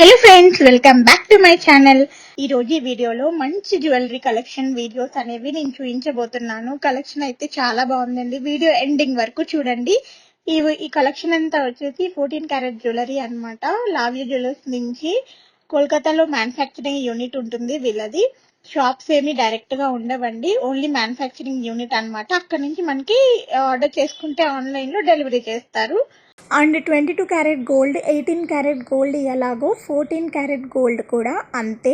Hello friends, welcome back to my channel. ఈ రోజు ఈ వీడియోలో మంచి జ్యువెలరీ కలెక్షన్ వీడియోస్ అనేవి నేను చూపించబోతున్నాను. కలెక్షన్ అయితే చాలా బాగుందండి. వీడియో ఎండింగ్ వరకు చూడండి. ఈ కలెక్షన్ అంతా వచ్చేసి 14 క్యారెట్ జ్యువెలరీ అన్నమాట. లావ్య జ్యువెలర్స్ నుంచి కోల్కతాలో మ్యానుఫ్యాక్చరింగ్ యూనిట్ ఉంటుంది వీళ్ళది. షాప్స్ ఏమి డైరెక్ట్ గా ఉండవండి, ఓన్లీ మ్యానుఫ్యాక్చరింగ్ యూనిట్ అన్నమాట. అక్కడ నుంచి మనకి ఆర్డర్ చేసుకుంటే ఆన్లైన్ లో డెలివరీ చేస్తారు. And 22 carat gold, 18 carat gold ఎలాగో 14 క్యారెట్ గోల్డ్ కూడా అంతే.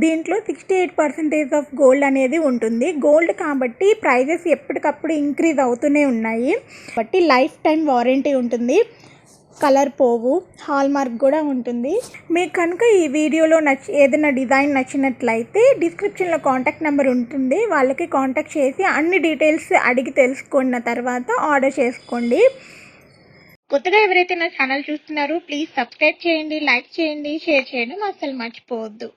దీంట్లో 68% ఆఫ్ గోల్డ్ అనేది ఉంటుంది. గోల్డ్ కాబట్టి ప్రైజెస్ ఎప్పటికప్పుడు ఇంక్రీజ్ అవుతూనే ఉన్నాయి. కాబట్టి లైఫ్ టైం వారంటీ ఉంటుంది, కలర్ పోవు, హాల్ మార్క్ కూడా ఉంటుంది. మీకు కనుక ఈ వీడియోలో ఏదైనా డిజైన్ నచ్చినట్లయితే డిస్క్రిప్షన్లో కాంటాక్ట్ నెంబర్ ఉంటుంది, వాళ్ళకి కాంటాక్ట్ చేసి అన్ని డీటెయిల్స్ అడిగి తెలుసుకున్న తర్వాత ఆర్డర్ చేసుకోండి. కొత్తగా ఎవరైతే నా ఛానల్ చూస్తున్నారో ప్లీజ్ సబ్స్క్రైబ్ చేయండి, లైక్ చేయండి, షేర్ చేయడం అసలు మర్చిపోవద్దు.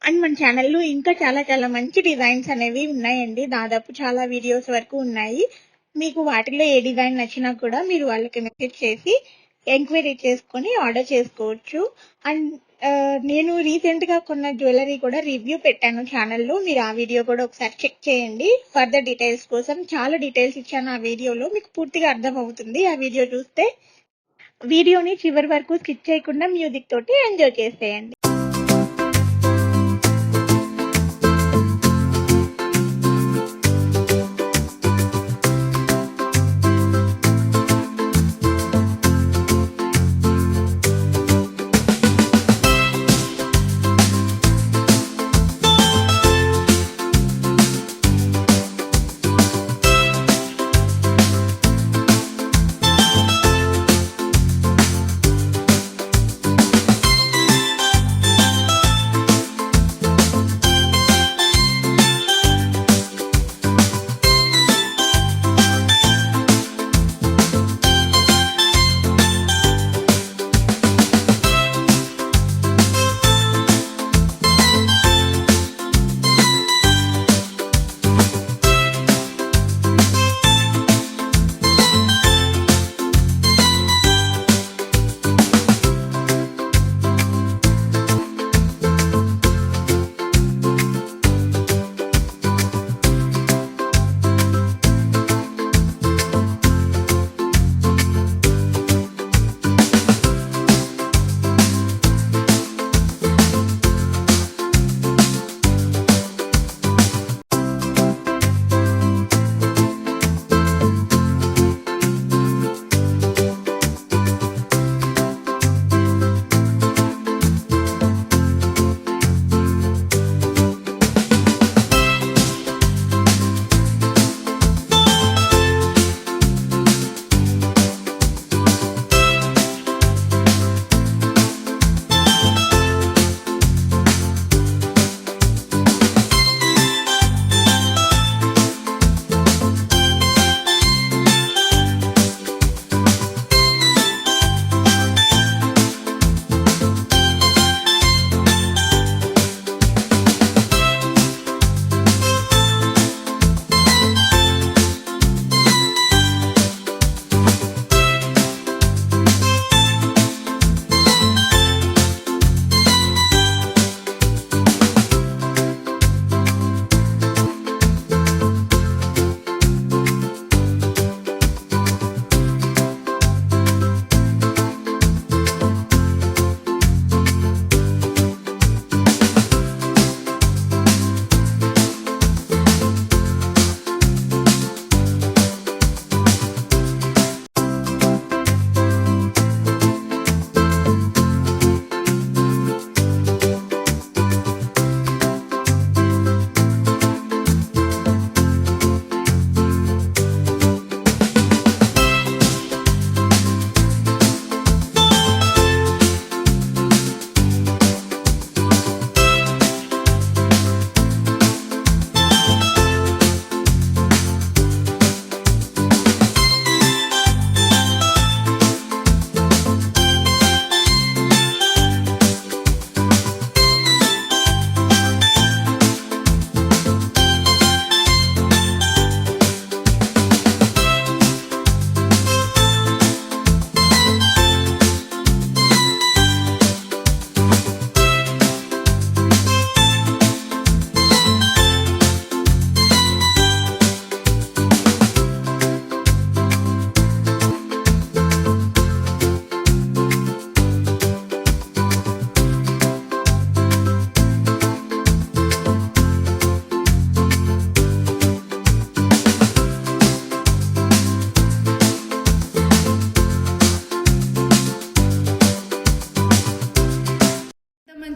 అండ్ మన ఛానల్లో ఇంకా చాలా చాలా మంచి డిజైన్స్ అనేవి ఉన్నాయండి. దాదాపు చాలా వీడియోస్ వరకు ఉన్నాయి. మీకు వాటిలో ఏ డిజైన్ నచ్చినా కూడా మీరు వాళ్ళకి మెసేజ్ చేసి ఎంక్వైరీ చేసుకొని ఆర్డర్ చేసుకోవచ్చు. అండ్ నేను రీసెంట్ గా కొన్న జ్యువెలరీ కూడా రివ్యూ పెట్టాను ఛానల్లో, మీరు ఆ వీడియో కూడా ఒకసారి చెక్ చేయండి. ఫర్దర్ డీటెయిల్స్ కోసం చాలా డీటెయిల్స్ ఇచ్చాను ఆ వీడియోలో, మీకు పూర్తిగా అర్థం అవుతుంది ఆ వీడియో చూస్తే. వీడియోని చివరి వరకు స్కిప్ చేయకుండా మ్యూజిక్ తోటి ఎంజాయ్ చేసేయండి.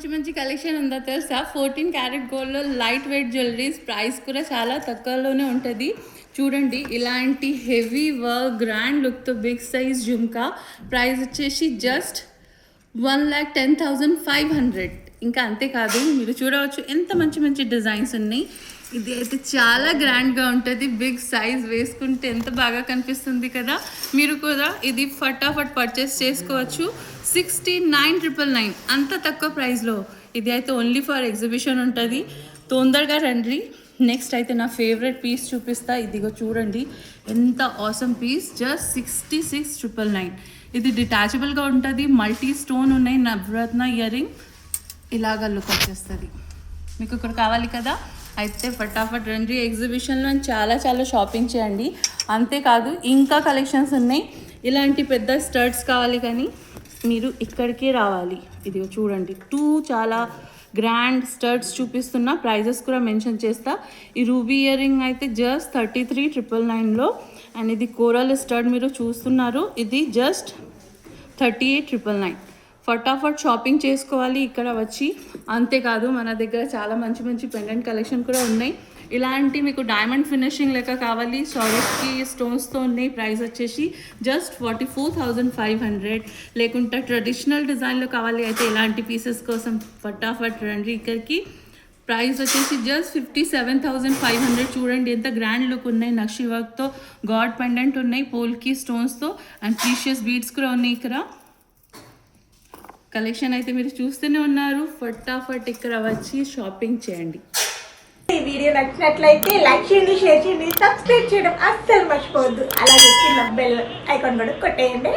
మంచి మంచి కలెక్షన్ ఉందో తెలుసా. 14 క్యారెట్ గోల్డ్లో లైట్ వెయిట్ జ్యువెలరీస్ ప్రైస్ కూడా చాలా తక్కువలోనే ఉంటుంది. చూడండి ఇలాంటి హెవీ వర్క్ గ్రాండ్ లుక్తో బిగ్ సైజ్ జుమ్కా ప్రైస్ వచ్చేసి జస్ట్ 1,10,500. ఇంకా అంతేకాదు మీరు చూడవచ్చు ఎంత మంచి మంచి డిజైన్స్ ఉన్నాయి. ఇది అయితే చాలా గ్రాండ్గా ఉంటుంది. బిగ్ సైజ్ వేసుకుంటే ఎంత బాగా కనిపిస్తుంది కదా. మీరు కూడా ఇది ఫటాఫట్ పర్చేస్ చేసుకోవచ్చు. 69,999 అంత తక్కువ ప్రైస్లో. ఇది అయితే ఓన్లీ ఫర్ ఎగ్జిబిషన్ ఉంటుంది. తొందరగా రండి. నెక్స్ట్ అయితే నా ఫేవరెట్ పీస్ చూపిస్తా. ఇదిగో చూడండి ఎంత ఆసమ్ పీస్. జస్ట్ 66,999. ఇది డిటాచబుల్గా ఉంటుంది. మల్టీ స్టోన్ ఉన్నాయి. నవరత్న ఇయర్ రింగ్ ఇలాగ లుక్ వచ్చేస్తుంది. మీకు ఇక్కడ కావాలి కదా, అయితే ఫటాఫట్ రండి. ఎగ్జిబిషన్లో చాలా చాలా షాపింగ్ చేయండి. అంతేకాదు ఇంకా కలెక్షన్స్ ఉన్నాయి. ఇలాంటి పెద్ద స్టర్ట్స్ కావాలి కానీ మీరు ఇక్కడికే రావాలి. ఇదిగో చూడండి 2 చాలా గ్రాండ్ స్టర్ట్స్ చూపిస్తున్నా. ప్రైజెస్ కూడా మెన్షన్ చేస్తా. ఈ రూబీ ఇయర్ రింగ్ అయితే జస్ట్ 33,999లో. అండ్ ఇది కోరల్ స్టర్ట్ మీరు చూస్తున్నారు. ఇది జస్ట్ 38,999. ఫటాఫట్ షాపింగ్ చేసుకోవాలి ఇక్కడ వచ్చి. అంతేకాదు మన దగ్గర చాలా మంచి మంచి పెండెంట్ కలెక్షన్ కూడా ఉన్నాయి. ఇలాంటి మీకు డైమండ్ ఫినిషింగ్ లెక్క కావాలి, సాలిడ్కి స్టోన్స్తో ఉన్నాయి. ప్రైస్ వచ్చేసి జస్ట్ 44,500. లేకుంటే ట్రెడిషనల్ డిజైన్లో కావాలి అయితే ఇలాంటి పీసెస్ కోసం ఫటాఫట్ రండి ఇక్కడికి. ప్రైస్ వచ్చేసి జస్ట్ 57,500. చూడండి ఎంత గ్రాండ్ లుక్ ఉన్నాయి. నక్షి వర్క్తో గాడ్ పెండెంట్ ఉన్నాయి, పోల్కి స్టోన్స్తో అండ్ ప్రీషియస్ బీడ్స్ కూడా ఉన్నాయి. ఇక్కడ కలెక్షన్ అయితే మీరు చూస్తూనే ఉన్నారు. ఫటాఫట్ ఇక్కడ వచ్చి షాపింగ్ చేయండి. ఈ వీడియో నచ్చినట్లయితే లైక్ చేయండి, షేర్ చేయండి, సబ్స్క్రైబ్ చేయడం అస్సలు మర్చిపోవద్దు. అలాగే కింద బెల్ ఐకాన్ కూడా కొట్టేయండి.